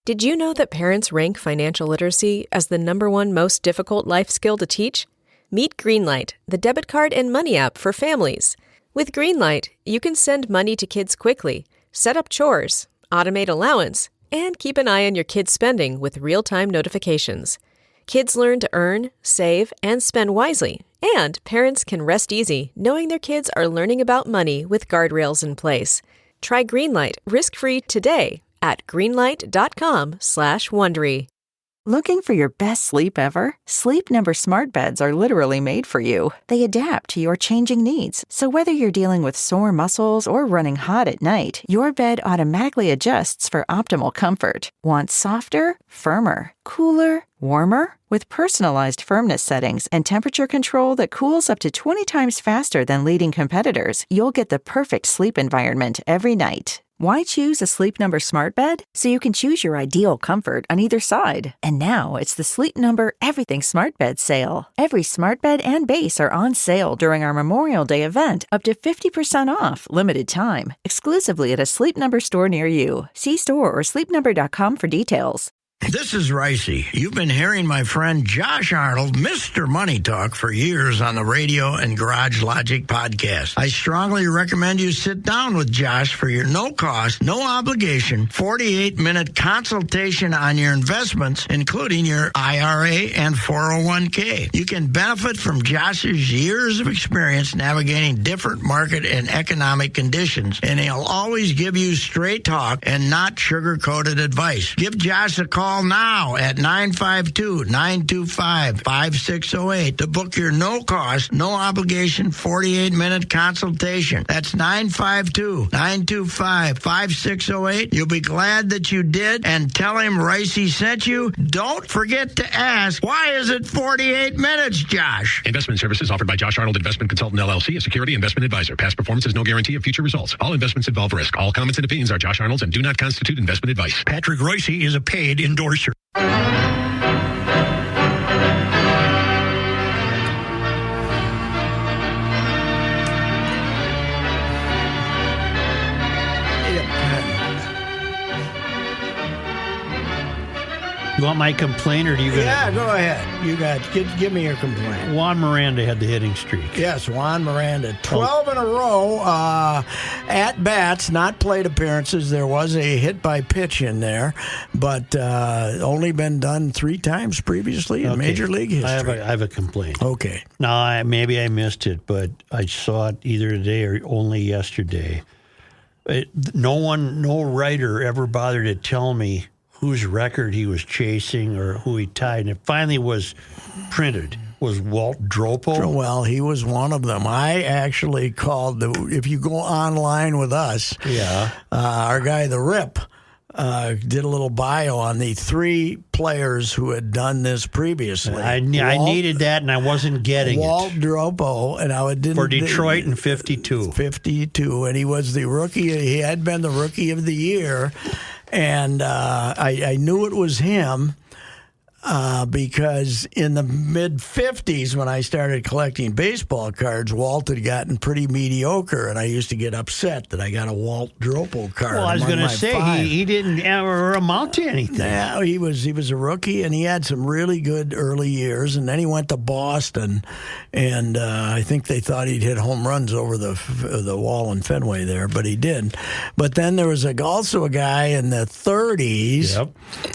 Did you know that parents rank financial literacy as the #1 most difficult life skill to teach? Meet Greenlight, the debit card and money app for families. With Greenlight, you can send money to kids quickly, set up chores, automate allowance, and keep an eye on your kids' spending with real-time notifications. Kids learn to earn, save, and spend wisely, and parents can rest easy knowing their kids are learning about money with guardrails in place. Try Greenlight risk-free today at greenlight.com/Wondery. Looking for your best sleep ever? Sleep Number smart beds are literally made for you. They adapt to your changing needs. So whether you're dealing with sore muscles or running hot at night, your bed automatically adjusts for optimal comfort. Want softer, firmer, cooler, warmer? With personalized firmness settings and temperature control that cools up to 20 times faster than leading competitors, you'll get the perfect sleep environment every night. Why choose a Sleep Number smart bed? So you can choose your ideal comfort on either side. And now it's the Sleep Number Everything Smart Bed sale. Every smart bed and base are on sale during our Memorial Day event, up to 50% off, limited time, exclusively at a Sleep Number store near you. See store or sleepnumber.com for details. This is Ricey. You've been hearing my friend Josh Arnold, Mr. Money Talk, for years on the radio and Garage Logic podcast. I strongly recommend you sit down with Josh for your no-cost, no-obligation, 48-minute consultation on your investments, including your IRA and 401k. You can benefit from Josh's years of experience navigating different market and economic conditions, and he'll always give you straight talk and not sugar-coated advice. Give Josh a call now at 952-925-5608 to book your no-cost, no-obligation 48-minute consultation. That's 952-925-5608. You'll be glad that you did, and tell him Ricey sent you. Don't forget to ask, why is it 48 minutes, Josh? Investment services offered by Josh Arnold Investment Consultant, LLC, a security investment advisor. Past performance is no guarantee of future results. All investments involve risk. All comments and opinions are Josh Arnold's and do not constitute investment advice. Patrick Reusse is a paid endorser. You want my complaint, or do you got? Yeah, go ahead. You got. Give me your complaint. Juan Miranda had the hitting streak. Yes, Juan Miranda, 12 in a row at bats, not plate appearances. There was a hit by pitch in there, but only been done 3 times previously in Major League history. I have a complaint. Okay. Now, maybe I missed it, but I saw it either today or only yesterday. No writer ever bothered to tell me whose record he was chasing or who he tied. And it finally was printed. Was Walt Dropo? Well, he was one of them. I actually called, if you go online with us, our guy, The Rip, did a little bio on the 3 players who had done this previously. I needed that, and I wasn't getting Walt Dropo, and I didn't. For Detroit in 52. 52, and he was the rookie. He had been the rookie of the year. And I knew it was him because in the mid-'50s, when I started collecting baseball cards, Walt had gotten pretty mediocre, and I used to get upset that I got a Walt Dropo card. Well, I was going to say, he didn't ever amount to anything. Yeah, he was a rookie, and he had some really good early years, and then he went to Boston, and I think they thought he'd hit home runs over the wall in Fenway there, but he didn't. But then there was also a guy in the 30s,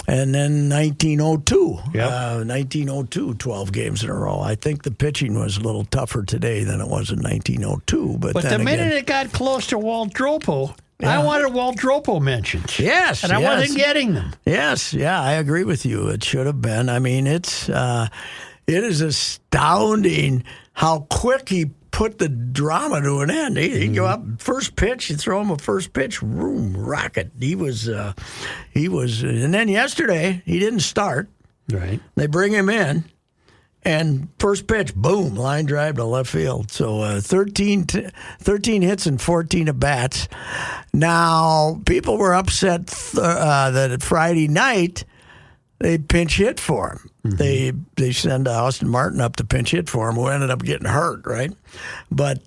and then 1902. 1902, 12 games in a row. I think the pitching was a little tougher today than it was in 1902. But the minute it got close to Walt Dropo, I wanted Walt Dropo mentions. Yes. And I wasn't getting them. Yes. Yeah, I agree with you. It should have been. I mean, it is astounding how quick he put the drama to an end. He'd go up first pitch, you throw him a first pitch, room rocket. He was, and then yesterday he didn't start. Right. They bring him in, and first pitch, boom, line drive to left field. So 13 hits and 14 at-bats. Now, people were upset that Friday night they pinch hit for him. Mm-hmm. They send Austin Martin up to pinch hit for him, who ended up getting hurt, right? But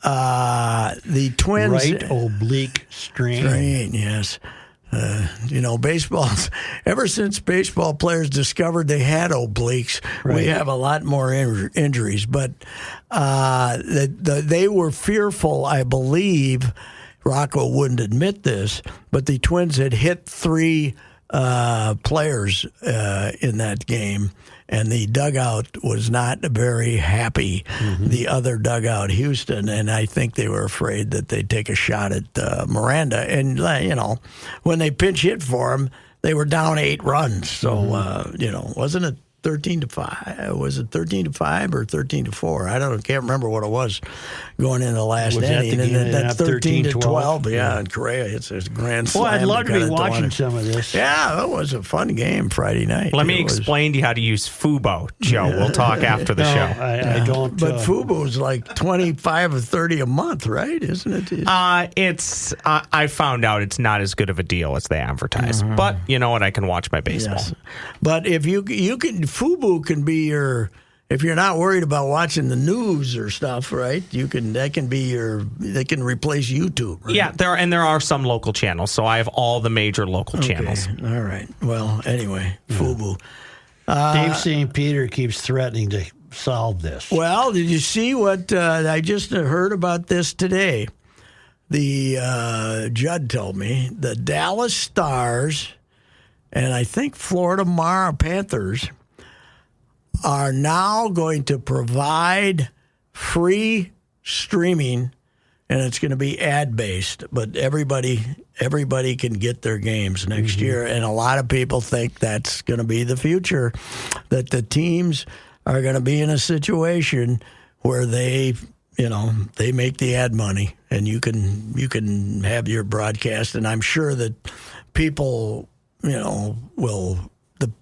the Twins... Right oblique strain. Yes. Baseball's ever since baseball players discovered they had obliques, we have a lot more injuries. But they were fearful, I believe. Rocco wouldn't admit this, but the Twins had hit 3 players in that game, and the dugout was not very happy. The other dugout, Houston, and I think they were afraid that they'd take a shot at Miranda. And when they pinch hit for him, they were down 8 runs. So wasn't it 13-5? Was it 13-5 or 13-4? Can't remember what it was going into the last inning. And that's 13-12. Yeah, and Correa hits a grand slam. Well, I'd love to be watching some of this. Yeah, it was a fun game Friday night. Let me explain to you how to use Fubo, Joe. We'll talk after the show. I don't. But Fubo's like 25 or 30 a month, right? Isn't it? I found out it's not as good of a deal as they advertise. But you know what? I can watch my baseball. Yes. But if you can. Fubo can be your, if you're not worried about watching the news or stuff, right? They can replace YouTube. Right? Yeah, there are some local channels, so I have all the major local channels. All right. Well, anyway, Fubo. Dave St. Peter keeps threatening to solve this. Well, did you see what I just heard about this today? The Judd told me the Dallas Stars and I think Florida Panthers are now going to provide free streaming, and it's going to be ad-based, but everybody can get their games next year, and a lot of people think that's going to be the future, that the teams are going to be in a situation where they make the ad money, and you can have your broadcast, and I'm sure that people, will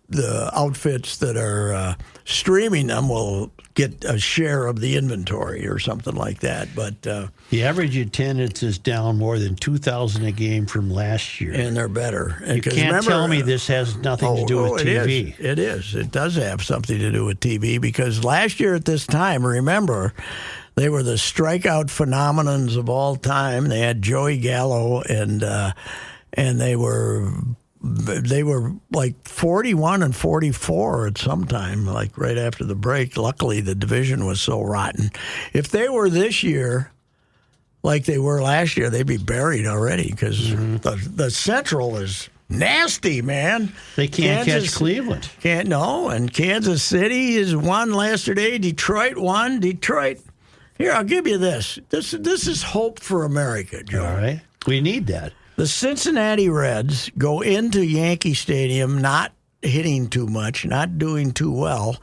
the outfits that are streaming them will get a share of the inventory or something like that. But the average attendance is down more than 2,000 a game from last year. And they're better. You can't tell me this has nothing to do with TV. It is. It does have something to do with TV because last year at this time, remember, they were the strikeout phenomenons of all time. They had Joey Gallo, and they were like 41 and 44 at some time, like right after the break. Luckily, the division was so rotten. If they were this year like they were last year, they'd be buried already because the Central is nasty, man. They can't catch Cleveland. And Kansas City is won yesterday. Detroit won. Here, I'll give you this. This is hope for America, Joe. All right. We need that. The Cincinnati Reds go into Yankee Stadium not hitting too much, not doing too well.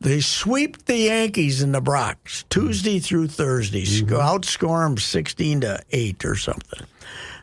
They sweep the Yankees in the Bronx Tuesday through Thursday, outscore them 16-8 or something.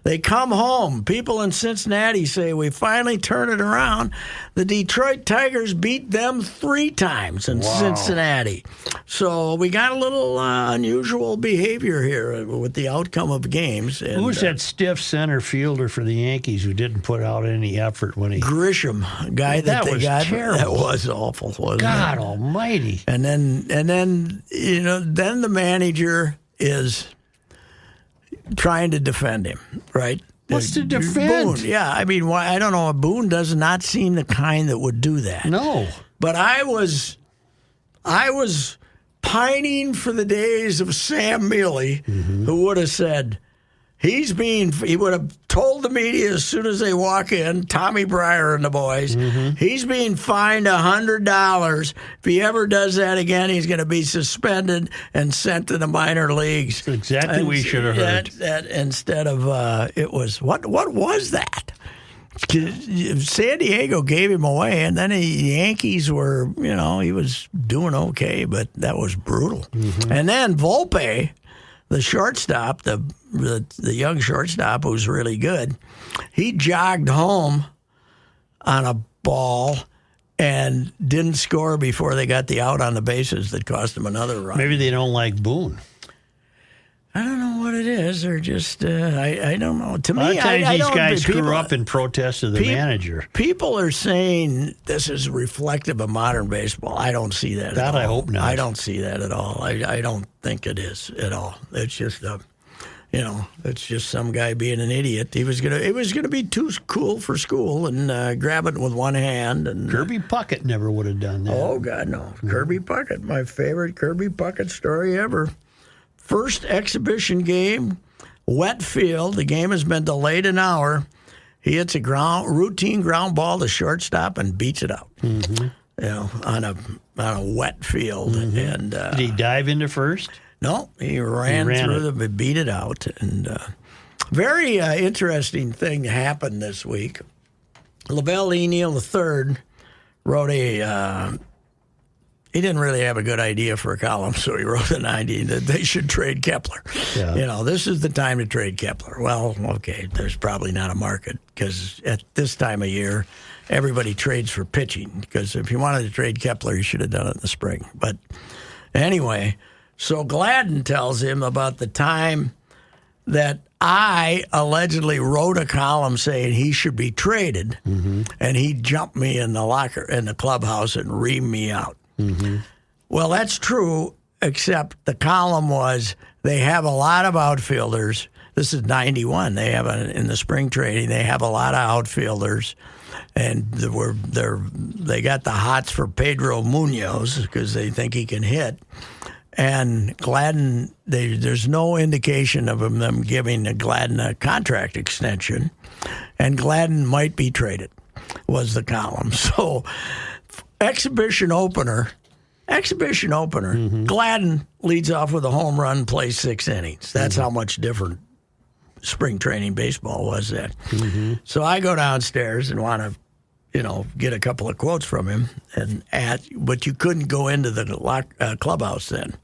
They come home. People in Cincinnati say, we finally turn it around. The Detroit Tigers beat them 3 times in Cincinnati. So we got a little unusual behavior here with the outcome of games. And, who's that stiff center fielder for the Yankees who didn't put out any effort when he... Grisham, guy that they got. Terrible. That was awful, wasn't God it? almighty. And then then the manager is trying to defend him, right? What's to defend? Boone. Yeah, I mean, I don't know. Boone does not seem the kind that would do that. No. But I was pining for the days of Sam Mealy, who would have said, he would have told the media as soon as they walk in, Tommy Breyer and the boys, he's being fined $100. If he ever does that again, he's going to be suspended and sent to the minor leagues. That's exactly what we should have heard. That instead of, it was, what was that? San Diego gave him away, and then the Yankees were, he was doing okay, but that was brutal. And then Volpe, the shortstop, the young shortstop who's really good, he jogged home on a ball and didn't score before they got the out on the bases that cost him another run. Maybe they don't like Boone. I don't know what it is. They're just, I don't know. To me, a lot of times these guys screw up in protest of the manager. People are saying this is reflective of modern baseball. I don't see that at all. I hope not. I don't see that at all. I don't think it is at all. It's just it's just some guy being an idiot. It was gonna be too cool for school and grab it with one hand. And Kirby Puckett never would have done that. Oh God, no! Kirby Puckett, my favorite Kirby Puckett story ever. First exhibition game, wet field. The game has been delayed an hour. He hits a routine ground ball to shortstop and beats it out. On a wet field. And did he dive into first? No, he ran through them and beat it out. And very interesting thing happened this week. Lavelle E. Neal III wrote he didn't really have a good idea for a column, so he wrote a 90 that they should trade Kepler. Yeah. This is the time to trade Kepler. Well, okay, there's probably not a market because at this time of year, everybody trades for pitching because if you wanted to trade Kepler, you should have done it in the spring. But anyway, so Gladden tells him about the time that I allegedly wrote a column saying he should be traded, and he jumped me in the clubhouse and reamed me out. Well, that's true, except the column was they have a lot of outfielders. This is 91. They have in the spring training, they have a lot of outfielders. And they got the hots for Pedro Munoz because they think he can hit. And Gladden, there's no indication of them giving Gladden a contract extension. And Gladden might be traded, was the column. So, exhibition opener, Gladden leads off with a home run, plays 6 innings. That's how much different spring training baseball was then. So I go downstairs and want to, get a couple of quotes from him, but you couldn't go into the clubhouse then.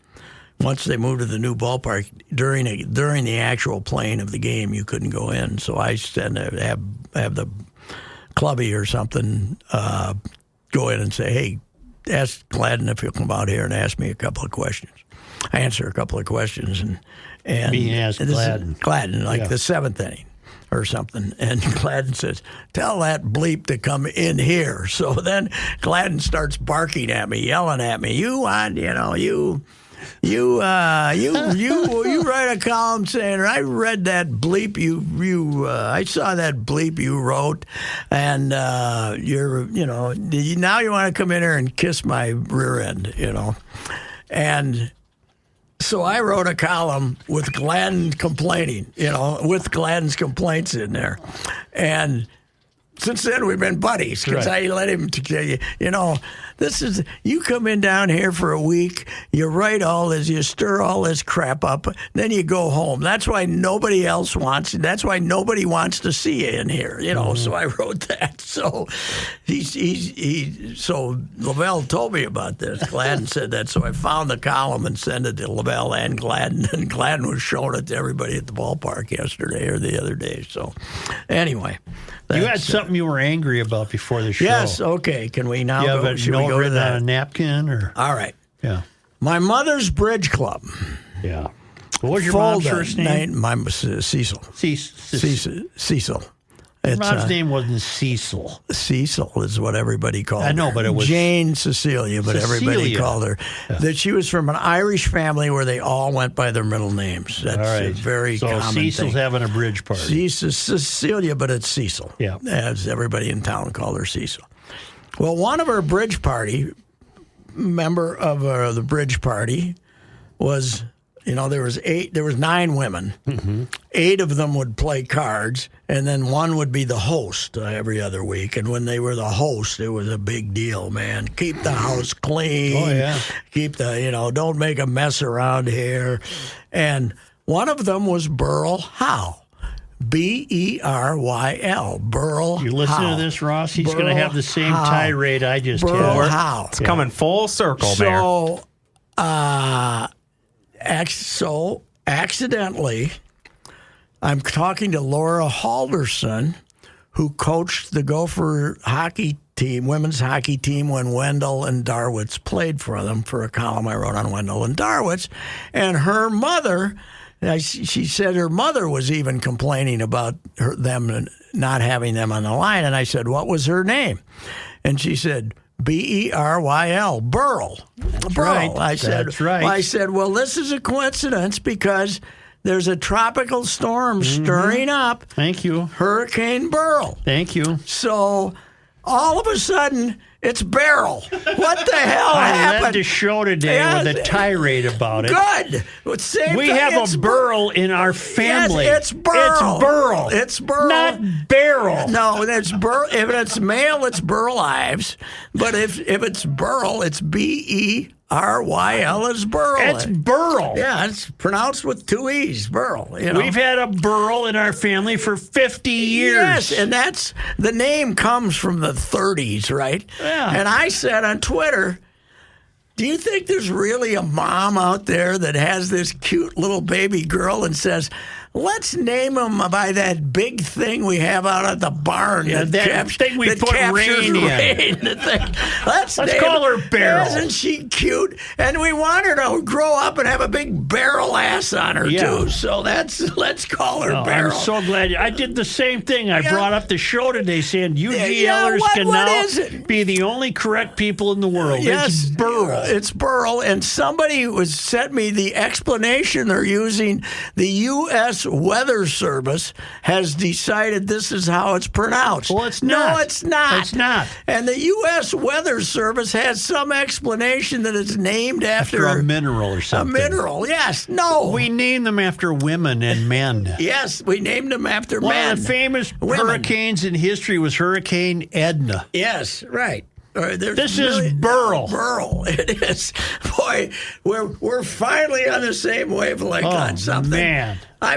Once they moved to the new ballpark, during the actual playing of the game, you couldn't go in. So I said have the clubby or something go in and say, hey, ask Gladden if he'll come out here and ask me a couple of questions. I answer a couple of questions and being asked Gladden. Gladden, the 7th inning or something. And Gladden says, tell that bleep to come in here. So then Gladden starts barking at me, yelling at me, you write a column saying, I read that bleep I saw that bleep you wrote, and now you want to come in here and kiss my rear end, And so I wrote a column with Gladden complaining, with Gladden's complaints in there. And since then, we've been buddies because I let him you come in down here for a week, you write all this, you stir all this crap up, then you go home. That's why nobody wants to see you in here, So I wrote that. So so Lavelle told me about this. Gladden said that, so I found the column and sent it to Lavelle and Gladden was showing it to everybody at the ballpark yesterday or the other day. So anyway. You had something you were angry about before the show. Yes, okay. Can we now go? Should we go to that? On a napkin? Or? All right. Yeah. My mother's bridge club. Yeah. What was your mom's first name? Cecil. Cecil. Her mom's name wasn't Cecil. Cecil is what everybody called her. I know, but it was Jane Cecilia, but everybody called her. Yeah. That she was from an Irish family where they all went by their middle names. That's a very common thing. So Cecil's having a bridge party. Cecilia, but it's Cecil. Yeah. As everybody in town called her Cecil. Well, one of her bridge party, member of the bridge party was... there was 9 women. 8 of them would play cards, and then one would be the host every other week. And when they were the host, it was a big deal, man. Keep the house clean. Oh, yeah. Keep don't make a mess around here. And one of them was BERYL Howe. BERYL. BERYL You listen Howe. to this, Ross? He's going to have the same Howe. tirade I just had. BERYL Howe. It's coming full circle there. So, accidentally, I'm talking to Laura Halderson, who coached the Gopher hockey team, women's hockey team, when Wendell and Darwitz played for them, for a column I wrote on Wendell and Darwitz. And her mother, she said her mother was even complaining about them not having them on the line. And I said, what was her name? And she said, BERYL, BERYL. That's BERYL. right. I said, That's right. I said, well, this is a coincidence because there's a tropical storm stirring up. Thank you. Hurricane BERYL. Thank you. So all of a sudden, it's BERYL. What the hell happened? I led the show today with a tirade about it. Good. We have a BERYL in our family. Yes, it's BERYL. It's BERYL. It's BERYL. Not barrel. No, it's BERYL. If it's male, it's BERYL Ives. But if it's BERYL, it's BERYL is BERYL. It's BERYL. Yeah, it's pronounced with 2 E's, BERYL. You know? We've had a BERYL in our family for 50 years. Yes, and the name comes from the 30s, right? Yeah. And I said on Twitter, do you think there's really a mom out there that has this cute little baby girl and says, let's name him by that big thing we have out at the barn. Yeah, that thing we put rain in. Let's call her BERYL. Isn't she cute? And we want her to grow up and have a big barrel ass on her, too. So let's call her BERYL. I'm so glad. I did the same thing. I brought up the show today saying UGLers can now be the only correct people in the world. Yes, it's BERYL. It's BERYL. And somebody sent me the explanation they're using. The U.S. Weather Service has decided this is how it's pronounced. Well, it's not. No, it's not. It's not. And the U.S. Weather Service has some explanation that it's named after a mineral or something. A mineral, yes. No. We name them after women and men. Yes, we named them after men. One of the famous hurricanes in history was Hurricane Edna. Yes, right. This is BERYL. BERYL. It is. Boy, we're finally on the same wavelength on something. Man. I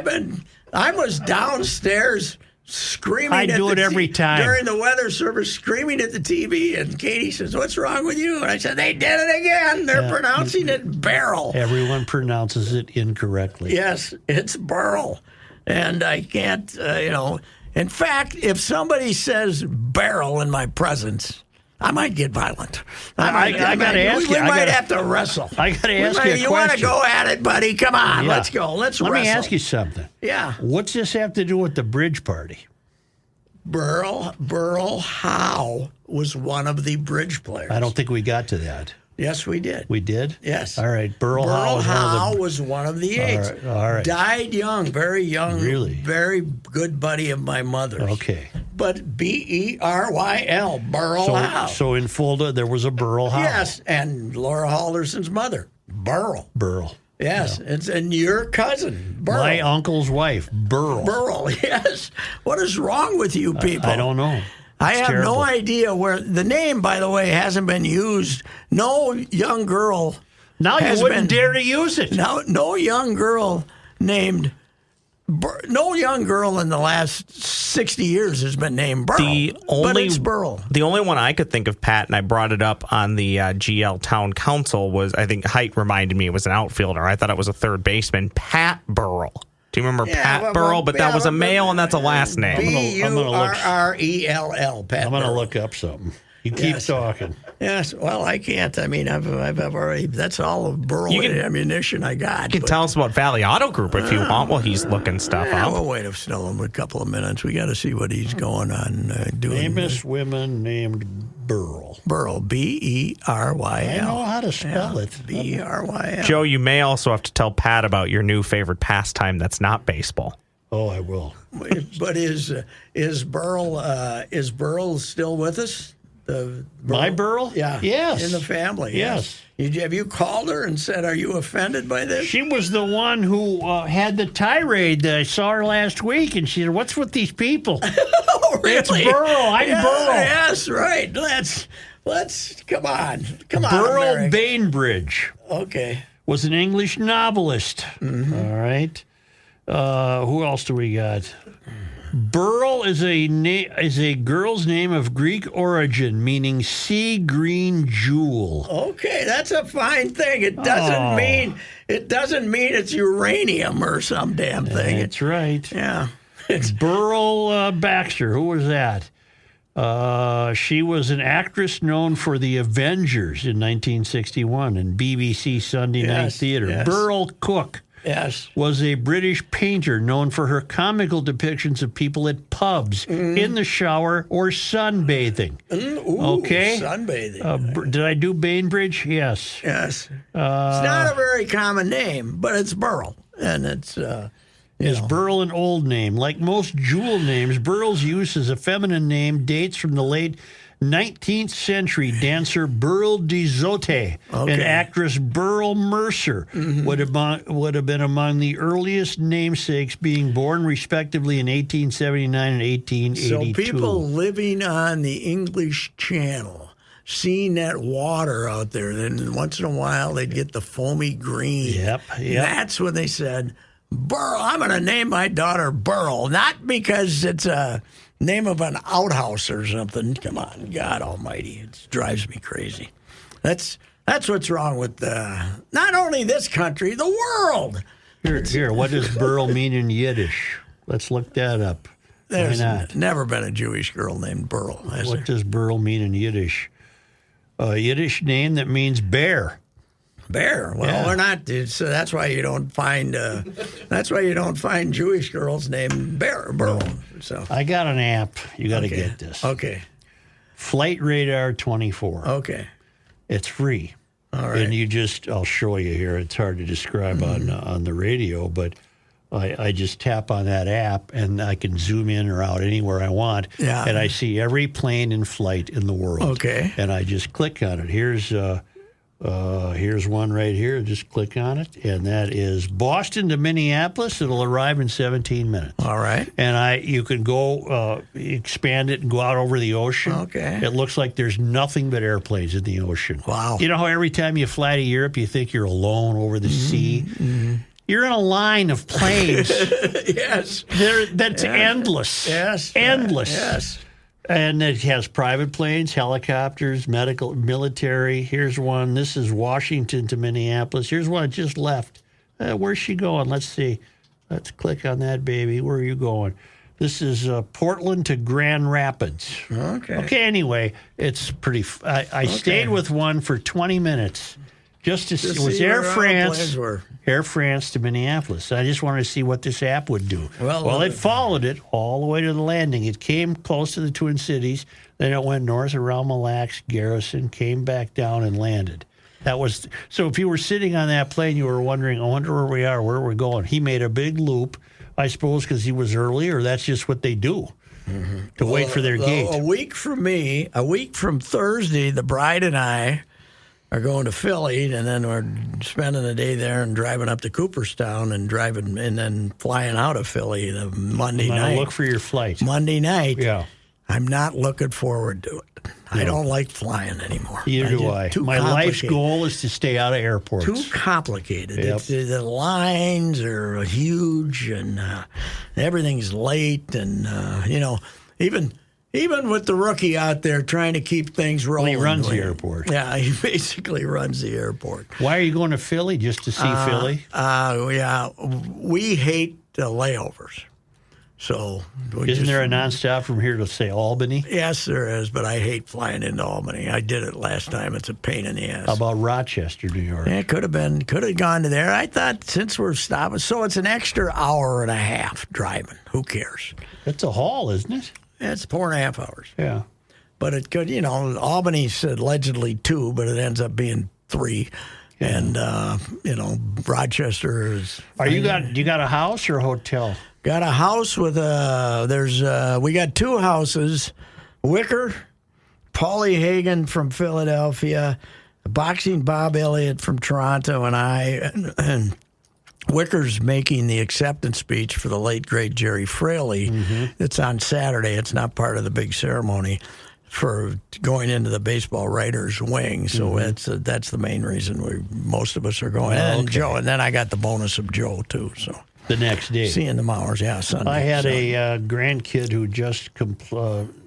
was downstairs screaming. I do it every time. During the weather service, screaming at the TV, and Katie says, "What's wrong with you?" And I said, "They did it again. They're pronouncing it BERYL." Everyone pronounces it incorrectly. Yes, it's BERYL. And I can't, In fact, if somebody says BERYL in my presence, I might get violent. I got to ask you. We might have to wrestle. I got to ask you a question. You want to go at it, buddy? Come on. Yeah. Let's go. Let's wrestle. Let me ask you something. Yeah. What's this have to do with the bridge party? BERYL Howe was one of the bridge players. I don't think we got to that. Yes, we did. We did? Yes. All right. BERYL Howe was one of the eights. All right. Died young, very young. Really? Very good buddy of my mother's. Okay. But BERYL, BERYL Howe. So in Fulda, there was a BERYL Howe. Yes, and Laura Halderson's mother, BERYL. Yes, and your cousin, BERYL. My uncle's wife, BERYL, yes. What is wrong with you people? I don't know. I have terrible. no idea where the name, by the way, hasn't been used. No young girl. Now you wouldn't dare to use it. No young girl named. No young girl in the last 60 years has been named BERYL. But it's BERYL. The only one I could think of, Pat, and I brought it up on the GL Town Council, was, I think Height reminded me it was an outfielder. I thought it was a third baseman, Pat BERYL. Do you remember Pat BERYL? But that was a male, and that's a last name. BERYL. Pat I'm going to BERYL. look up something. You keep talking. Yes, well, I can't. I mean, I've already. That's all of BERYL ammunition I got. You can tell us about Valley Auto Group if you want while he's looking stuff up. We'll wait a couple of minutes. We got to see what he's going on doing. Famous women named BERYL. BERYL, BERYL. I know how to spell it. BERYL. Joe, you may also have to tell Pat about your new favorite pastime that's not baseball. Oh, I will. But is BERYL still with us? My BERYL? Yeah. Yes. In the family. Yes. Have you called her and said, "Are you offended by this?" She was the one who had the tirade. I saw her last week, and she said, "What's with these people?" Oh, really? It's BERYL. I'm BERYL. Yes, right. Let's come on. BERYL Bainbridge. Okay. Was an English novelist. Mm-hmm. All right. Who else do we got? BERYL is a girl's name of Greek origin, meaning sea green jewel. Okay, that's a fine thing. It doesn't mean it's uranium or some damn thing. That's right. Yeah. BERYL Baxter. Who was that? She was an actress known for The Avengers in 1961 and BBC Sunday Night Theatre. Yes. BERYL Cook. Yes. Was a British painter known for her comical depictions of people at pubs, in the shower, or sunbathing. Okay? Sunbathing. Did I do Bainbridge? Yes. Yes. It's not a very common name, but it's BERYL. and it's Is BERYL an old name? Like most jewel names, BERYL's use as a feminine name dates from the late 19th century. Dancer Beryl Dezotte and actress Beryl Mercer would have been among the earliest namesakes, being born respectively in 1879 and 1882. So people living on the English Channel, seeing that water out there, then once in a while they'd get the foamy green. Yep. That's when they said, BERYL, I'm going to name my daughter BERYL, not because it's a name of an outhouse or something. Come on, God Almighty, it drives me crazy. That's what's wrong with not only this country, the world. Here, what does BERYL mean in Yiddish? Let's look that up. There's Why not? never been a Jewish girl named BERYL. What does BERYL mean in Yiddish? A Yiddish name that means bear. Bear. Well, we're not. So that's why you don't find. That's why you don't find Jewish girls named BERYL. So I got an app. You got to get this. Okay. Flight Radar 24. Okay. It's free. All right. And I'll show you here. It's hard to describe on the radio, but I just tap on that app and I can zoom in or out anywhere I want. Yeah. And I see every plane in flight in the world. Okay. And I just click on it. Here's one right here. Just click on it, and that is Boston to Minneapolis. It'll arrive in 17 minutes. All right. And you can go expand it and go out over the ocean. Okay. It looks like there's nothing but airplanes in the ocean. Wow. You know how every time you fly to Europe, you think you're alone over the sea? Mm-hmm. You're in a line of planes. Yes. That's endless. Yes. Endless. Yes. And it has private planes, helicopters, medical, military. Here's one. This is Washington to Minneapolis. Here's one that just left. Where's she going? Let's see. Let's click on that, baby. Where are you going? This is Portland to Grand Rapids. Okay. Okay, anyway, it's pretty... I stayed with one for 20 minutes just to see. It was Air France to Minneapolis. I just wanted to see what this app would do. Well, it followed it all the way to the landing. It came close to the Twin Cities. Then it went north around Mille Lacs, Garrison, came back down and landed. So if you were sitting on that plane, you were wondering, I wonder where we are, where we're going. He made a big loop, I suppose because he was early, or that's just what they do to wait for their gate. A week from Thursday, the bride and I are going to Philly, and then we're spending the day there and driving up to Cooperstown and then flying out of Philly the Monday night. Look for your flight. Monday night. Yeah. I'm not looking forward to it. No. I don't like flying anymore. Neither do I. My life's goal is to stay out of airports. Too complicated. Yep. The lines are huge, and everything's late, and Even with the rookie out there trying to keep things rolling. Well, he runs the airport. Yeah, he basically runs the airport. Why are you going to Philly? Just to see Philly? Yeah, we hate the layovers. So Isn't there a nonstop from here to, say, Albany? Yes, there is, but I hate flying into Albany. I did it last time. It's a pain in the ass. How about Rochester, New York? Yeah, could have gone to there. I thought since we're stopping, so it's an extra hour and a half driving. Who cares? That's a haul, isn't it? It's 4.5 hours. Yeah. But it could, Albany's allegedly 2, but it ends up being 3. Yeah. And, Rochester is... You got a house or a hotel? Got a house with we got 2 houses. Wicker, Paulie Hagen from Philadelphia, boxing Bob Elliott from Toronto, and Wicker's making the acceptance speech for the late, great Jerry Fraley. Mm-hmm. It's on Saturday. It's not part of the big ceremony for going into the baseball writers' wing. So that's the main reason most of us are going. And Joe, and then I got the bonus of Joe, too. So the next day. Seeing the Mowers, Sunday. I had a grandkid who just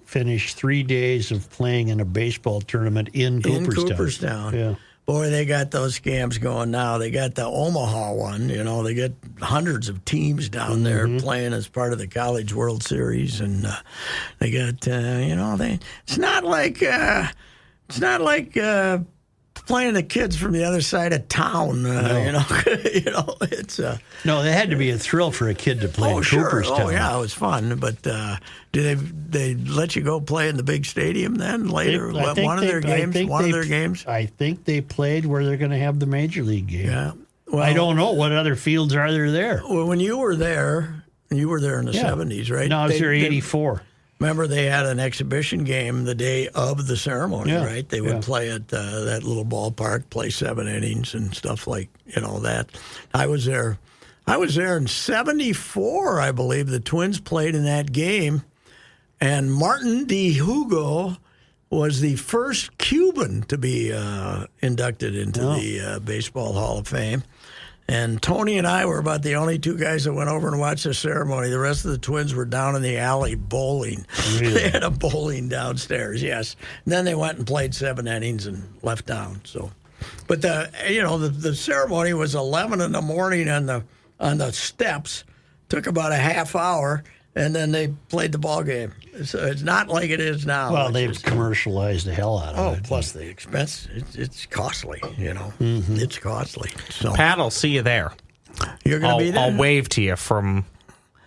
finished 3 days of playing in a baseball tournament in Cooperstown. Yeah. Boy, they got those scams going now. They got the Omaha one. They get hundreds of teams down there playing as part of the College World Series, and they got it's not like playing the kids from the other side of town. It's no. That had to be a thrill for a kid to play in Cooperstown. Oh yeah, it was fun. But do they let you go play in the big stadium then later? One of their games. I think they played where they're going to have the major league game. Yeah. Well, I don't know what other fields are there. Well, when you were there in the 70s, right? No, I was there 84. Remember, they had an exhibition game the day of the ceremony, Yeah, right? They would play at that little ballpark, play 7 innings and stuff like that. I was there in 74, I believe. The Twins played in that game, and Martin D. Hugo was the first Cuban to be inducted into the Baseball Hall of Fame. And Tony and I were about the only 2 guys that went over and watched the ceremony. The rest of the Twins were down in the alley bowling. Really? They had a bowling downstairs, yes. And then they went and played 7 innings and left town. So, but the ceremony was 11 in the morning on the steps. Took about a half hour, and then they played the ball game. So it's not like it is now. Well, they've commercialized the hell out of it. Plus the expense, it's costly, It's costly. So Pat, I'll see you there. you're going to be there? I'll wave to you from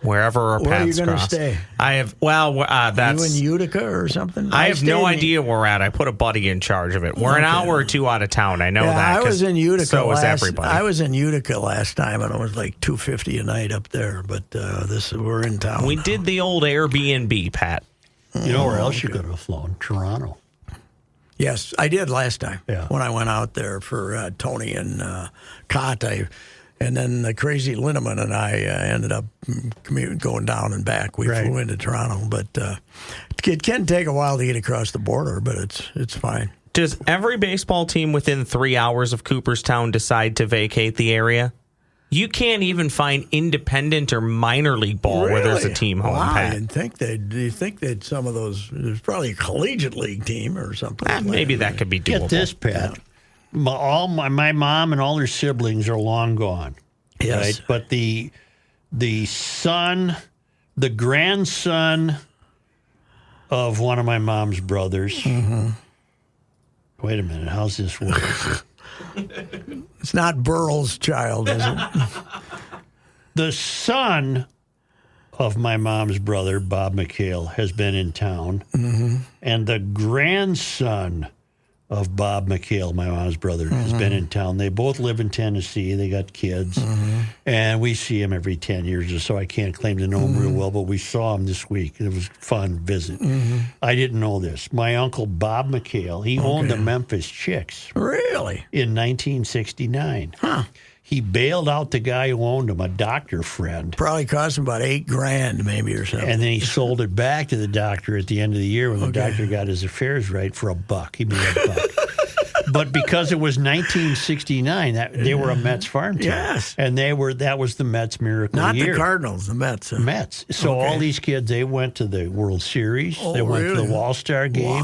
wherever our Where are you paths going to cross. stay? I have, that's... You in Utica or something? I have stayed no in- idea where we're at. I put a buddy in charge of it. We're an hour or 2 out of town. I know that. I was in Utica So last, is everybody. I was in Utica last time, and it was like $250 a night up there. But we're in town. We did the old Airbnb, Pat. You know where else you could have flown? Toronto. Yes, I did last time. Yeah. When I went out there for Tony and Cott, and then the crazy Linneman and I ended up going down and back. We flew into Toronto, but it can take a while to get across the border, but it's fine. Does every baseball team within 3 hours of Cooperstown decide to vacate the area? You can't even find independent or minor league ball where there's a team home, Wow, Pat. do you think that some of those, there's probably a collegiate league team or something. Maybe that could be doable. Get this, Pat. My mom and all her siblings are long gone. Yes. Right? But the grandson of one of my mom's brothers. Mm-hmm. Wait a minute. How's this work? It's not BERYL's child, is it? The son of my mom's brother, Bob McHale, has been in town. Mm-hmm. And the grandson of Bob McHale, my mom's brother, has been in town. They both live in Tennessee. They got kids. And we see him every 10 years or so. I can't claim to know him real well, but we saw him this week. It was a fun visit. I didn't know this. My uncle, Bob McHale, he owned the Memphis Chicks. Really? In 1969. Huh. He bailed out the guy who owned him, a doctor friend. Probably cost him about $8,000 maybe or something. And then he sold it back to the doctor at the end of the year when the doctor got his affairs right for $1. He made $1. But because it was 1969, they were a Mets farm team. Yes. And that was the Mets miracle Not year. the Cardinals, the Mets. Mets. So all these kids, they went to the World Series. They went to the All-Star game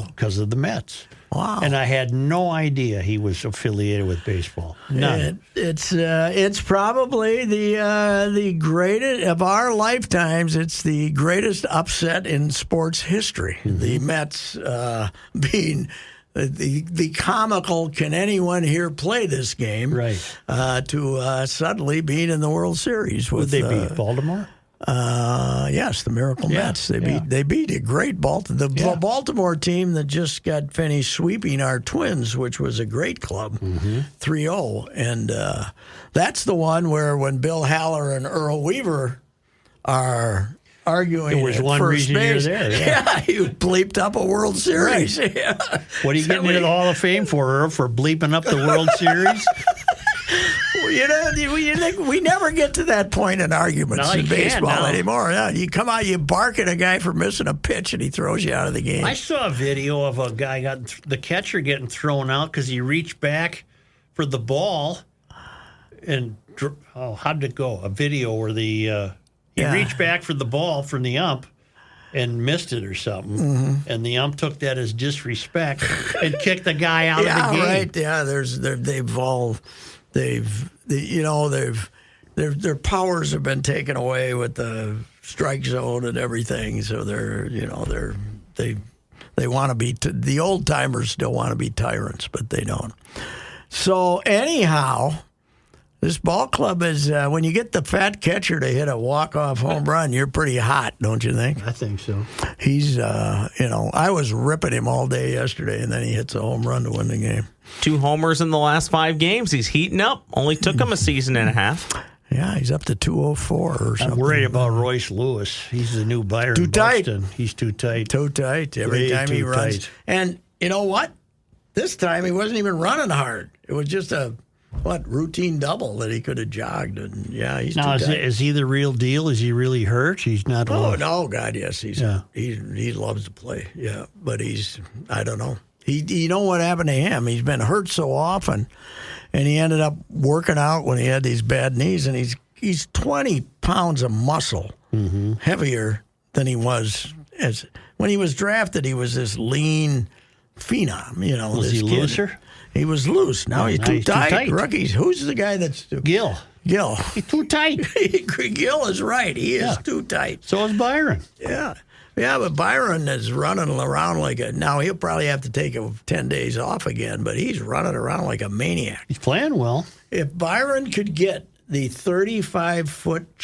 because of the Mets. Wow. And I had no idea he was affiliated with baseball. None. It's probably the greatest of our lifetimes. It's the greatest upset in sports history. The Mets being the comical, can anyone here play this game? Right. To suddenly being in the World Series. Would they beat Baltimore? Yes, the Miracle Mets. They beat a great Baltimore. The Baltimore team that just got finished sweeping our Twins, which was a great club, 3-0. And that's the one where when Bill Haller and Earl Weaver are arguing, It was at one first reason base, you're there. Yeah. you bleeped up a World Series. Right. Yeah. What are you getting into the Hall of Fame for, Earl, for bleeping up the World Series? You think we never get to that point in arguments in baseball anymore. Yeah, you come out, you bark at a guy for missing a pitch, and he throws you out of the game. I saw a video of a guy the catcher getting thrown out because he reached back for the ball, and how did it go? A video where he reached back for the ball from the ump and missed it or something, and the ump took that as disrespect and kicked the guy out of the game. Right. Yeah, their powers have been taken away with the strike zone and everything. So they want to be the old timers still want to be tyrants, but they don't. So anyhow, This ball club is, when you get the fat catcher to hit a walk-off home run, you're pretty hot, don't you think? I think so. He's, I was ripping him all day yesterday, and then he hits a home run to win the game. 2 homers in the last 5 games. He's heating up. Only took him a season and a half. Yeah, he's up to 204 or something. I'm worried about Royce Lewis. He's the new Byron Too tight. Buxton. He's too tight. Too tight every Way time he too runs. tight. And you know what? This time he wasn't even running hard. It was just a routine double that he could have jogged. And yeah, he's Now, too tight. is he the real deal? Is he really hurt? He's not. Oh no, God, yes, he loves to play. Yeah, but I don't know. You know what happened to him? He's been hurt so often, and he ended up working out when he had these bad knees, and he's 20 pounds of muscle heavier than he was when he was drafted. He was this lean phenom. You know, Was this he kid. looser? He was loose. Now he's too tight. Rookies. Who's the guy that's Gil. Gil? He's too tight. Gil is right. He is too tight. So is Byron. Yeah. Yeah, but Byron is running around now he'll probably have to take 10 days off again, but he's running around like a maniac. He's playing well. If Byron could get the 35-foot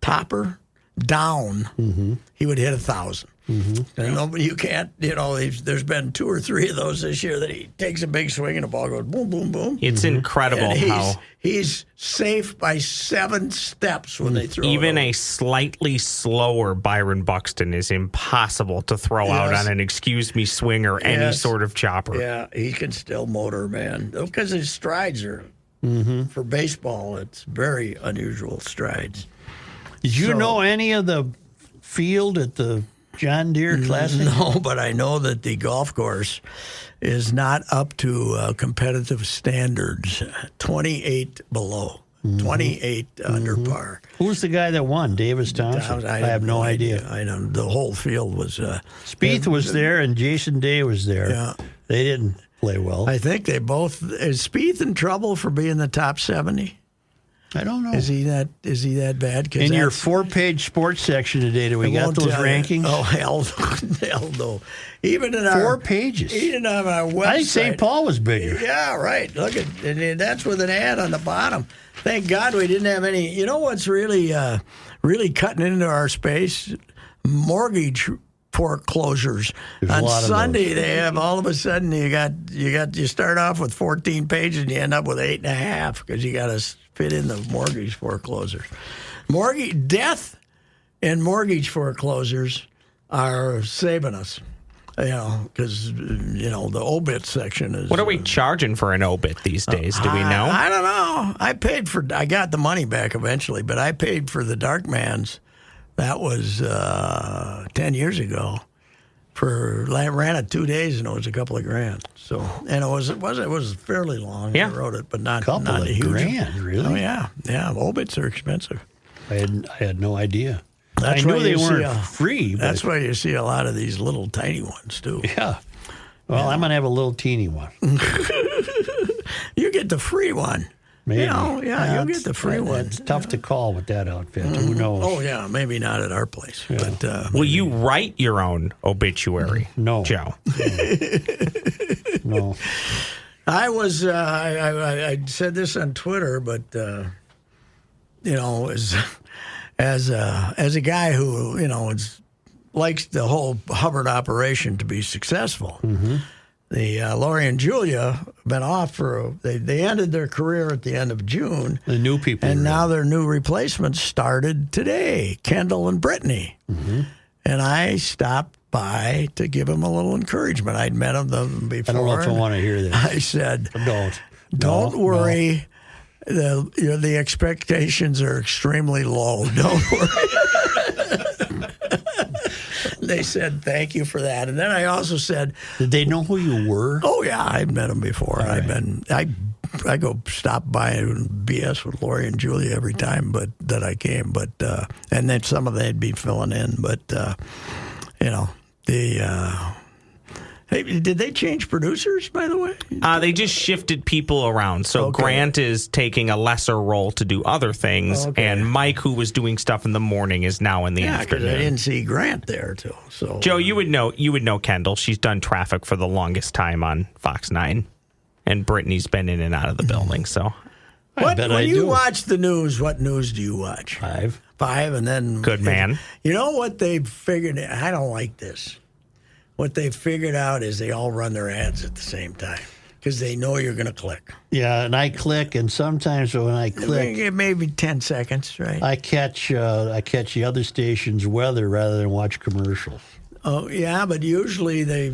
topper down, he would hit 1,000. And nobody, you can't, there's been 2 or 3 of those this year that he takes a big swing and the ball goes boom, boom, boom. It's incredible And how he's safe by 7 steps when they throw even it a slightly slower Byron Buxton is impossible to throw out on an excuse me swing or any sort of chopper. Yeah, he can still motor, man. Because his strides are, for baseball, it's very unusual strides. Did you know any of the field at the John Deere Classic? No, but I know that the golf course is not up to competitive standards. 28 below, 28 under par. Who's the guy that won? Davis Thompson? I have no idea. I know the whole field was. Spieth was there and Jason Day was there. Yeah. They didn't play well. I think they both. Is Spieth in trouble for being the top 70? I don't know. Is he that bad? In your 4-page sports section today, do we got those rankings? Oh, hell no. Even in 4 pages. Even on our website. I think St. Paul was bigger. Yeah, right. Look at that's with an ad on the bottom. Thank God we didn't have any. You know what's really cutting into our space? Mortgage foreclosures. On Sunday, they have all of a sudden you start off with 14 pages and you end up with 8.5 because you got to fit in the mortgage foreclosures. Death and mortgage foreclosures are saving us. Because the obit section is. What are we charging for an obit these days? Do we know? I don't know. I got the money back eventually, but I paid for the Darkmans. That was 10 years ago. I ran it 2 days and it was a couple of grand. So and it was fairly long. Yeah. I wrote it, but not Couple not of a huge grand, really? Oh yeah. Obits are expensive. I had no idea. That's I knew why they you see weren't free. But That's why you see a lot of these little tiny ones too. yeah. Well, I'm gonna have a little teeny one. You get the free one. Maybe. You'll get the free one. It's tough to call with that outfit. Who knows? Oh yeah, maybe not at our place, but Will you write your own obituary? No. Joe. No. I was. I said this on Twitter, but as a guy who likes the whole Hubbard operation to be successful. The Lori and Julia have been off they ended their career at the end of June. The new people. And now their new replacements started today, Kendall and Brittany. And I stopped by to give them a little encouragement. I'd met them before. I don't know if I want to hear this. I said, Don't No, worry. No. The expectations are extremely low. Don't worry. They said, thank you for that. And then I also said, did they know who you were? oh, yeah, I've met them before. I go stop by and BS with Lori and Julia every time that I came. But and then some of they'd be filling in. But, hey, did they change producers, by the way? They just shifted people around. So Grant is taking a lesser role to do other things, and Mike, who was doing stuff in the morning, is now in the afternoon. Yeah, because I didn't see Grant there, too. So, Joe, you would know Kendall. She's done traffic for the longest time on Fox 9, and Brittany's been in and out of the building. So When you watch the news, what news do you watch? 5. 5, and then... Good man. You know what they figured... I don't like this. What they figured out is they all run their ads at the same time because they know you're going to click. Yeah, and I click, and sometimes when I click... Maybe 10 seconds, right? I catch the other station's weather rather than watch commercials. Oh, yeah, but usually they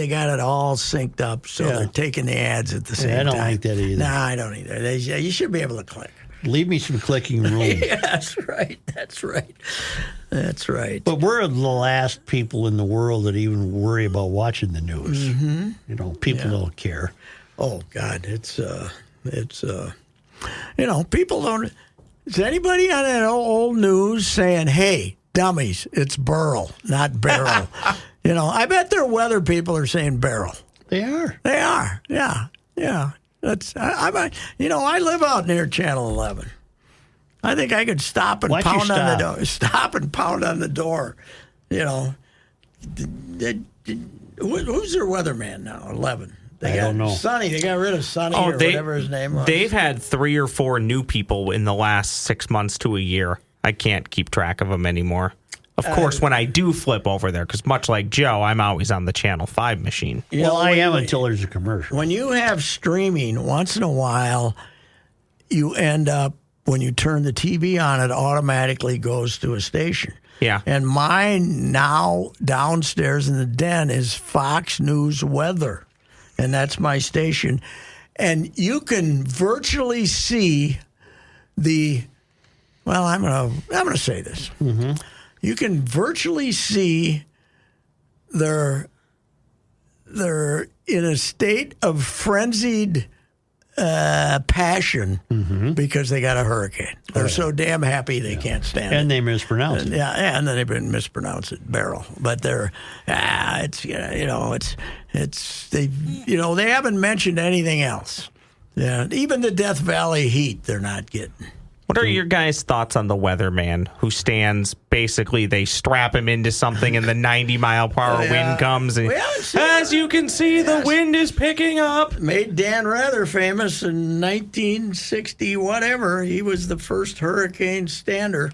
got it all synced up, so they're taking the ads at the same time. I don't like that either. No, I don't either. You should be able to click. Leave me some clicking room. Yeah, that's right. That's right. But we're the last people in the world that even worry about watching the news. Mm-hmm. You know, people don't care. Oh God, it's people don't. Is anybody on that old news saying, "Hey, dummies, it's BERYL, not BERYL"? I bet their weather people are saying BERYL. They are. They are. Yeah. I live out near Channel 11. I think I could stop and pound on the door. Stop and pound on the door. Who's their weatherman now? 11. I don't know. Sonny. They got rid of Sonny or whatever his name was. They've had 3 or 4 new people in the last 6 months to a year. I can't keep track of them anymore. Of course, when I do flip over there, because much like Joe, I'm always on the Channel 5 machine. I am until there's a commercial. When you have streaming, once in a while, you end up, when you turn the TV on, it automatically goes to a station. Yeah. And mine now downstairs in the den is Fox News Weather. And that's my station. And you can virtually see I'm gonna say this. Mm-hmm. You can virtually see they're in a state of frenzied passion because they got a hurricane. They're so damn happy they can't stand it. And they mispronounce it. Yeah, and then they've been mispronounced it, BERYL. But they're they haven't mentioned anything else. Yeah, even the Death Valley heat they're not getting. What are your guys' thoughts on the weatherman who stands, basically they strap him into something and the 90-mile-per-hour wind comes? And, as you can see, the wind is picking up. Made Dan Rather famous in 1960, whatever. He was the first hurricane stander.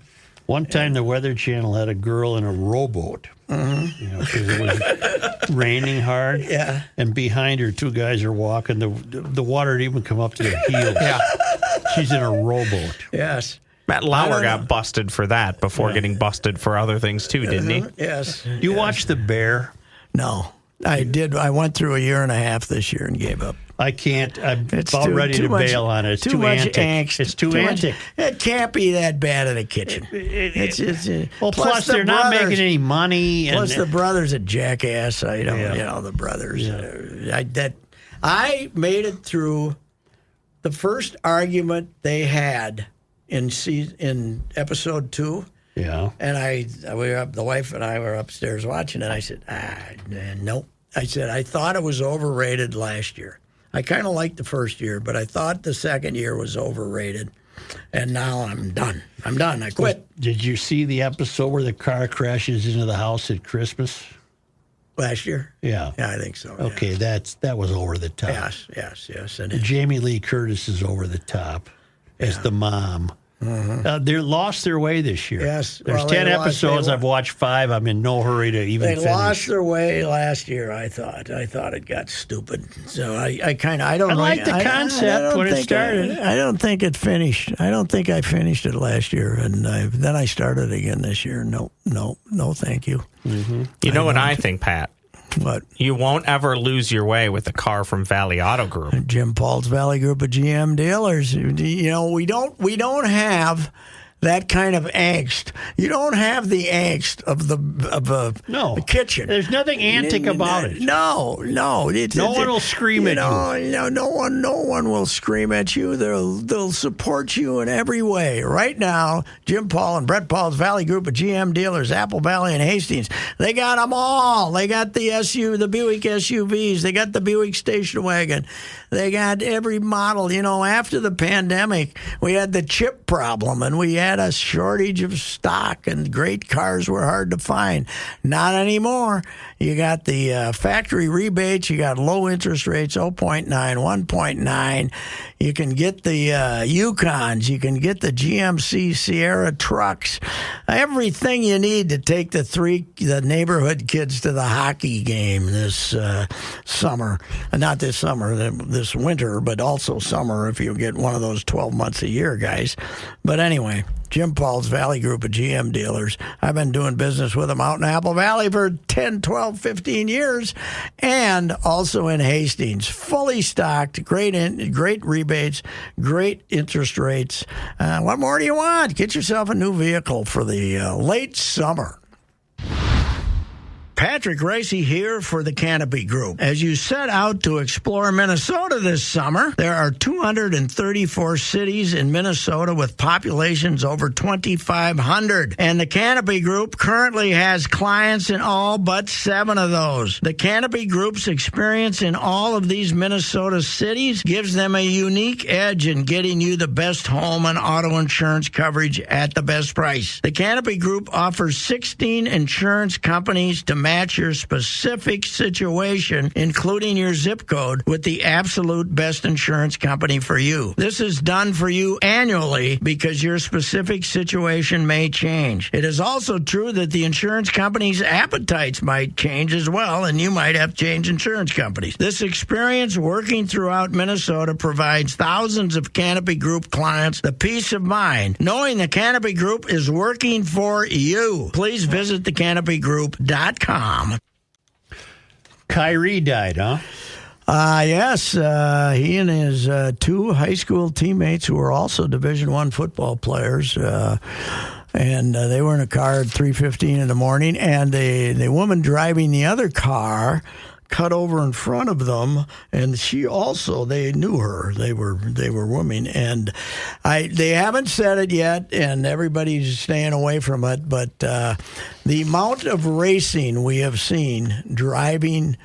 One time the Weather Channel had a girl in a rowboat. Because it was raining hard. Yeah. And behind her, 2 guys are walking. The water had even come up to their heels. Yeah. She's in a rowboat. Yes. Matt Lauer got busted for that before getting busted for other things, too, didn't he? Yes. You watched The Bear? No. I did. I went through a year and a half this year and gave up. I can't. I'm about ready to bail on it. It's too much antic. Angst. It's too antic. It can't be that bad in the kitchen. Plus they're not making any money. Plus the brother's a jackass. The brothers. Yeah. I made it through the first argument they had in episode 2. Yeah. And the wife and I were upstairs watching it. I said, nope. I said, I thought it was overrated last year. I kind of liked the first year, but I thought the second year was overrated. And now I'm done. I quit. Did you see the episode where the car crashes into the house at Christmas? Last year? Yeah. Yeah, I think so. Okay, yeah. that was over the top. Yes. And Jamie Lee Curtis is over the top as the mom. Mm-hmm. They lost their way this year. Yes. There's 10 episodes. I've watched 5. I'm in no hurry to even finish. They lost their way last year, I thought. I thought it got stupid. So I like the concept when it started. I don't think it finished. I don't think I finished it last year. And then I started again this year. No, thank you. Mm-hmm. You know what I think, Pat? What? You won't ever lose your way with a car from Valley Auto Group. Jim Paul's Valley Group of GM dealers. We don't have that kind of angst. You don't have the angst of the kitchen. There's nothing antic about it. No. No one will scream at you. No one will scream at you. They'll support you in every way. Right now, Jim Paul and Brett Paul's Valley Group of GM dealers, Apple Valley and Hastings, they got them all. They got the Buick SUVs. They got the Buick station wagon. They got every model. After the pandemic, we had the chip problem, and we had had a shortage of stock and great cars were hard to find. Not anymore. You got the factory rebates. You got low interest rates, 0.9, 1.9. You can get the Yukons. You can get the GMC Sierra trucks. Everything you need to take the neighborhood kids to the hockey game this summer. Not this summer, this winter, but also summer if you get one of those 12 months a year, guys. But anyway, Jim Paul's Valley Group of GM dealers. I've been doing business with them out in Apple Valley for 10, 12, 15 years, and also in Hastings. Fully stocked, great rebates, great interest rates. What more do you want? Get yourself a new vehicle for the late summer. Patrick Reusse here for the Canopy Group. As you set out to explore Minnesota this summer, there are 234 cities in Minnesota with populations over 2,500. And the Canopy Group currently has clients in all but 7 of those. The Canopy Group's experience in all of these Minnesota cities gives them a unique edge in getting you the best home and auto insurance coverage at the best price. The Canopy Group offers 16 insurance companies to match your specific situation, including your zip code, with the absolute best insurance company for you. This is done for you annually because your specific situation may change. It is also true that the insurance company's appetites might change as well, and you might have to change insurance companies. This experience working throughout Minnesota provides thousands of Canopy Group clients the peace of mind knowing the Canopy Group is working for you. Please visit thecanopygroup.com. Khyree died, huh? Yes. He and his 2 high school teammates who were also Division I football players, and they were in a car at 3:15 in the morning, and the woman driving the other car cut over in front of them, and they knew her. They were women, and they haven't said it yet, and everybody's staying away from it. But the amount of racing we have seen driving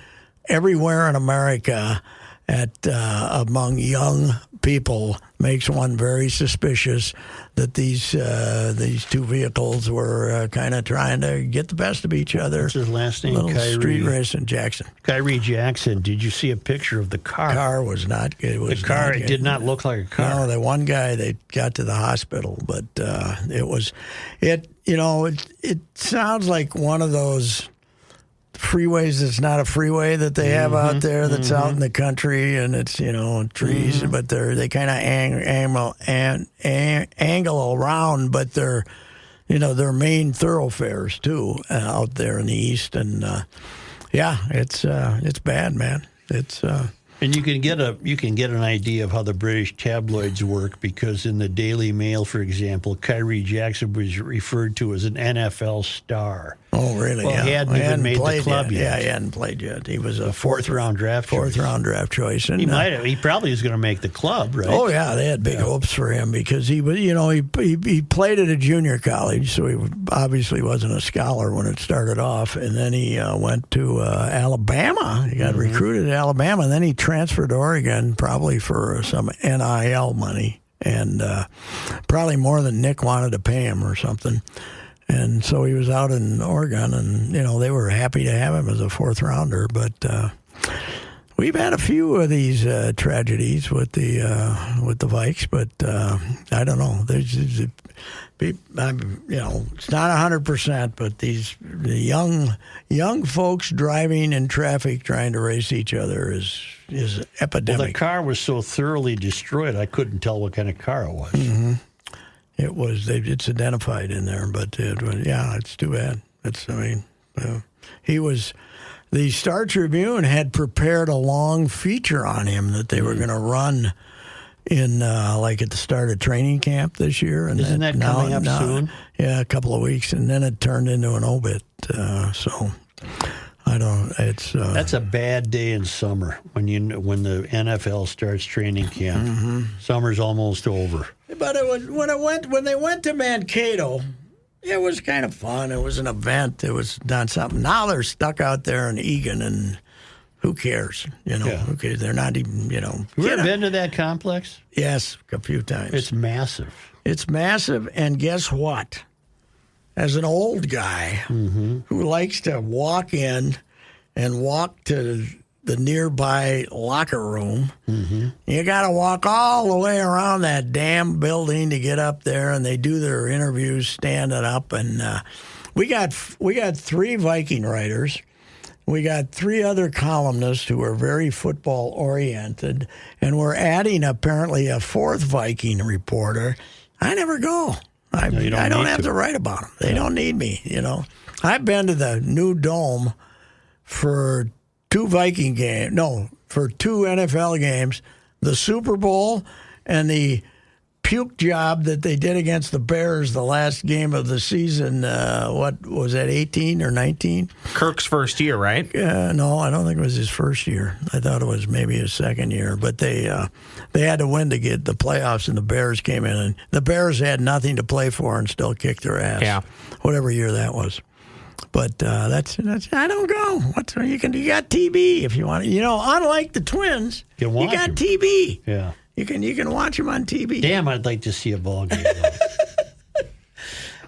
everywhere in America among young people makes one very suspicious that these 2 vehicles were kind of trying to get the best of each other. What's his last name? Little Khyree. street racing. Jackson. Khyree Jackson. Did you see a picture of the car? The car was not good. It did not look like a car. No, the one guy, they got to the hospital, but it sounds like one of those freeways that's not a freeway that they have out there that's out in the country, and it's trees, but they kind of angle around, but they're main thoroughfares too out there in the east, and it's bad, man. It's and you can get an idea of how the British tabloids work, because in the Daily Mail, for example, Khyree Jackson was referred to as an NFL star. Oh, really? Well, he hadn't even made the club yet. Yeah, he hadn't played yet. He was a fourth round draft choice. And he probably was going to make the club, right? Oh yeah, they had big hopes for him because he was, he played at a junior college, so he obviously wasn't a scholar when it started off. And then he went to Alabama. He got recruited at Alabama, and then he transferred to Oregon, probably for some NIL money, and probably more than Nick wanted to pay him or something. And so he was out in Oregon, and they were happy to have him as a 4th rounder. But we've had a few of these tragedies with the Vikes, but I don't know. There's it's not 100%, but the young folks driving in traffic trying to race each other is epidemic. Well, the car was so thoroughly destroyed, I couldn't tell what kind of car it was. Mm-hmm. It's identified in there, but it's too bad. The Star Tribune had prepared a long feature on him that they were going to run in at the start of training camp this year. And isn't that coming up soon? Yeah, a couple of weeks, and then it turned into an obit. So I don't. It's that's a bad day in summer when the NFL starts training camp. Mm-hmm. Summer's almost over. But it was when they went to Mankato, it was kind of fun. It was an event. It was done something. Now they're stuck out there in Egan, and who cares? Who cares? They're not even, You ever been to that complex? Yes, a few times. It's massive. It's massive, and guess what? As an old guy who likes to walk in and walk to the nearby locker room, you got to walk all the way around that damn building to get up there, and they do their interviews standing up. And we got 3 Viking writers. We got 3 other columnists who are very football-oriented, and we're adding apparently a 4th Viking reporter. I never go. I don't have to write about them. They don't need me, I've been to the new dome for 2 Viking games. No, for 2 NFL games, the Super Bowl and the puke job that they did against the Bears the last game of the season. What was that, 18 or 19? Kirk's first year, right? No, I don't think it was his first year. I thought it was maybe his second year. But they had to win to get the playoffs, and the Bears came in, and the Bears had nothing to play for and still kicked their ass. Yeah, whatever year that was. But that's I don't go. You got TV if you want to. Unlike the Twins, you got TV. Yeah. You can watch them on TV. Damn, I'd like to see a ball game.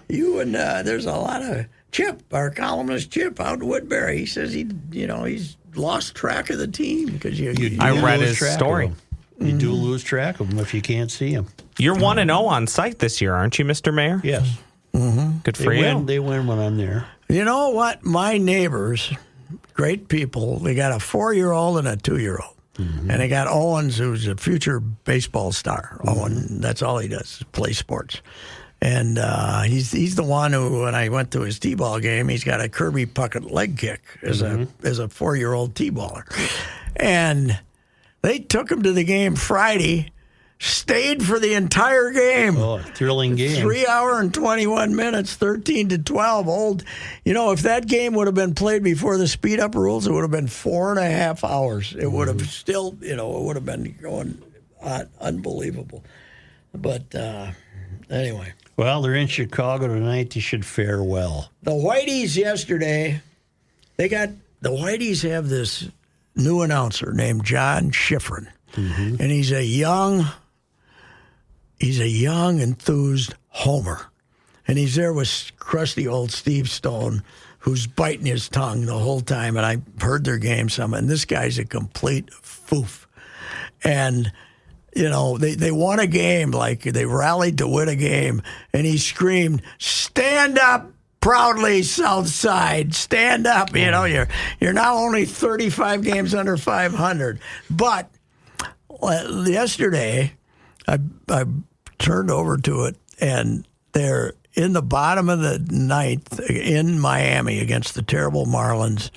There's a lot of Chip, our columnist Chip out in Woodbury. He says he's lost track of the team because I read his story. You do lose track of them if you can't see them. You're 1-0 on site this year, aren't you, Mr. Mayor? Yes. Good for you. They win when I'm there. You know what? My neighbors, great people. They got a 4-year-old and a 2-year-old. And they got Owens, who's a future baseball star. Owen, that's all he does, play sports. And he's the one who, when I went to his T-ball game, he's got a Kirby Puckett leg kick as a 4-year-old T-baller. And they took him to the game Friday, stayed for the entire game. Oh, thrilling game. 3 hour and 21 minutes, 13-12. If that game would have been played before the speed up rules, it would have been 4.5 hours. It would have still, it would have been going unbelievable. But anyway. Well, they're in Chicago tonight. They should fare well. The Whiteys yesterday, the Whiteys have this new announcer named John Schifrin. And he's a young, enthused homer. And he's there with crusty old Steve Stone, who's biting his tongue the whole time. And I heard their game some, and this guy's a complete foof. And, they won a game, like they rallied to win a game. And he screamed, "Stand up proudly, South Side. Stand up." You're now only 35 games under 500. But yesterday, I turned over to it, and they're in the bottom of the ninth in Miami against the terrible Marlins.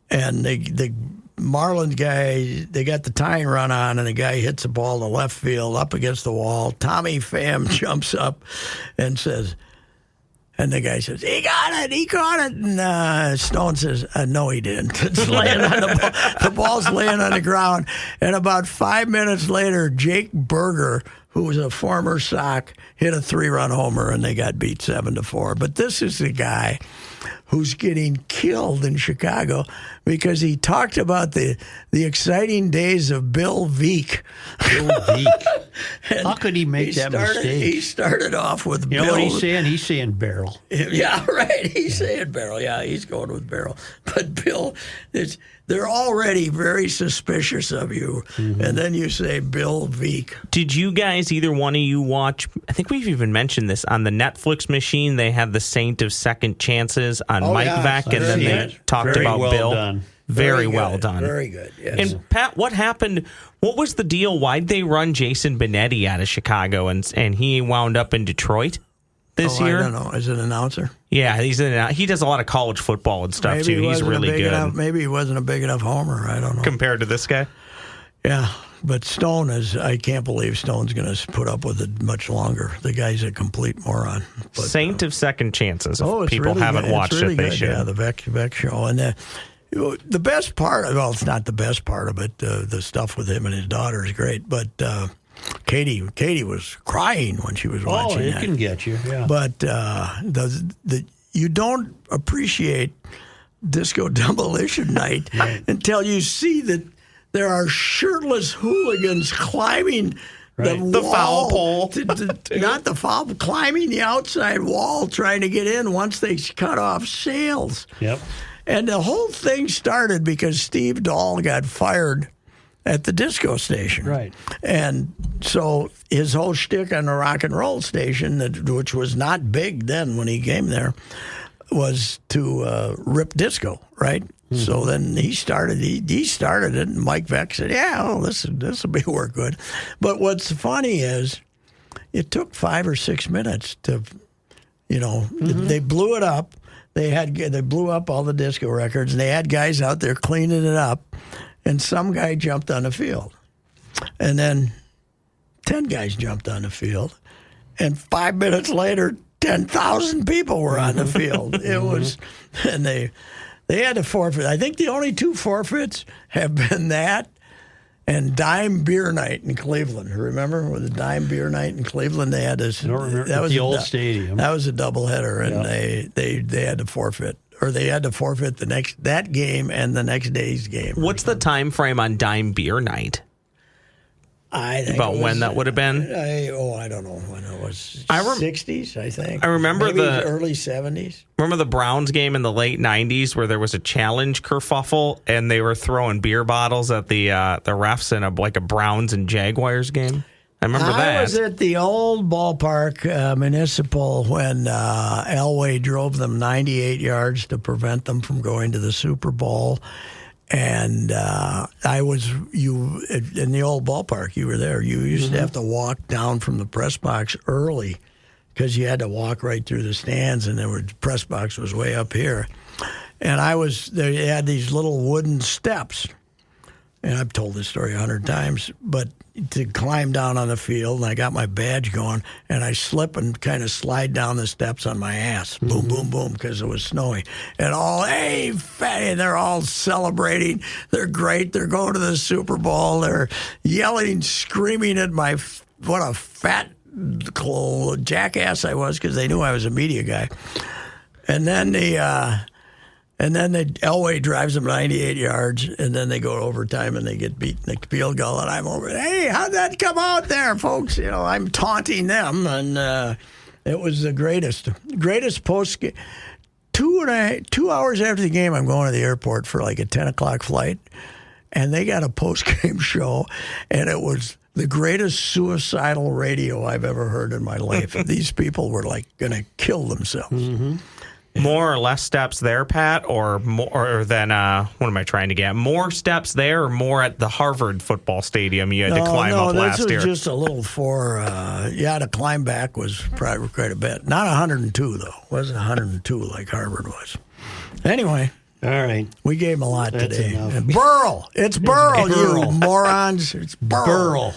And the Marlins guy, they got the tying run on, and the guy hits the ball to left field up against the wall. Tommy Pham jumps up and says, and the guy says, he caught it. And Stone says, no, he didn't. It's laying on the ball's laying on the ground. And about 5 minutes later, Jake Berger, who was a former Sox, hit a 3-run homer, and they got beat 7-4. But this is the guy who's getting killed in Chicago because he talked about the exciting days of Bill Veeck. Bill Veeck. How could he make that mistake? He started off with Bill. You know what he's saying? He's saying BERYL. Yeah, right. He's saying BERYL. Yeah, he's going with BERYL. But Bill, they're already very suspicious of you. And then you say Bill Veeck. Did you guys, either one of you, watch, I think we've even mentioned this, on the Netflix machine, they had the Saint of Second Chances on Mike Vack, and then they talked about Bill. Done. Very well done. Very good. Yes. And Pat, what happened? What was the deal? Why'd they run Jason Benetti out of Chicago and he wound up in Detroit this year? I don't know. Is it an announcer? Yeah, he does a lot of college football and stuff too. He's really good. Maybe he wasn't a big enough homer. I don't know. Compared to this guy? Yeah. But Stone I can't believe Stone's going to put up with it much longer. The guy's a complete moron. But, Saint of Second Chances. If people really haven't watched it, they should. Yeah, the Veck show. And the best part, well, it's not the best part of it. The stuff with him and his daughter is great. But Katie was crying when she was watching that. Oh, it can get you, yeah. But you don't appreciate disco demolition night until you see that there are shirtless hooligans climbing the foul pole. Not the foul, climbing the outside wall trying to get in once they cut off sails. Yep. And the whole thing started because Steve Dahl got fired at the disco station. Right. And so his whole shtick on the rock and roll station, which was not big then when he came there, was to rip disco, right? Mm-hmm. So then he started it, and Mike Beck said, this will work good. But what's funny is it took 5 or 6 minutes to, they blew it up. They blew up all the disco records, and they had guys out there cleaning it up, and some guy jumped on the field. And then 10 guys jumped on the field, and 5 minutes later, 10,000 people were on the field. It was, and they had to forfeit. I think the only 2 forfeits have been that and Dime Beer Night in Cleveland. Remember with the Dime Beer Night in Cleveland? They had this. I don't remember. That was the old stadium. That was a doubleheader, and they had to forfeit. Or they had to forfeit that game and the next day's game. What's the time frame on Dime Beer Night? I think about when that would have been? I don't know when it was. 60s, I think. I remember maybe the early 70s. Remember the Browns game in the late 90s where there was a challenge kerfuffle and they were throwing beer bottles at the refs in a Browns and Jaguars game? I remember that. I was at the old ballpark municipal when Elway drove them 98 yards to prevent them from going to the Super Bowl. And I was in the old ballpark. You were there. You used to have to walk down from the press box early because you had to walk right through the stands, and the press box was way up here. And they had these little wooden steps. And I've told this story 100 times, but to climb down on the field, and I got my badge going, and I slip and kind of slide down the steps on my ass. Boom, boom, boom, because it was snowy. And hey, fatty, they're all celebrating. They're great. They're going to the Super Bowl. They're yelling, screaming at what a fat jackass I was, because they knew I was a media guy. And then Elway drives them 98 yards, and then they go to overtime, and they get beat in the field goal, and I'm over, hey, how'd that come out there, folks? I'm taunting them, and it was the greatest post game. 2 hours after the game, I'm going to the airport for a 10 o'clock flight, and they got a post-game show, and it was the greatest suicidal radio I've ever heard in my life. These people were going to kill themselves. Mm-hmm. More or less steps there, Pat, or more than what am I trying to get? More steps there, or more at the Harvard football stadium you had to climb up last year? No, this was just a little to climb back was probably quite a bit. Not 102 though. It wasn't 102 like Harvard was. Anyway. All right. We gave him a lot today. BERYL. It's BERYL, you morons. It's BERYL.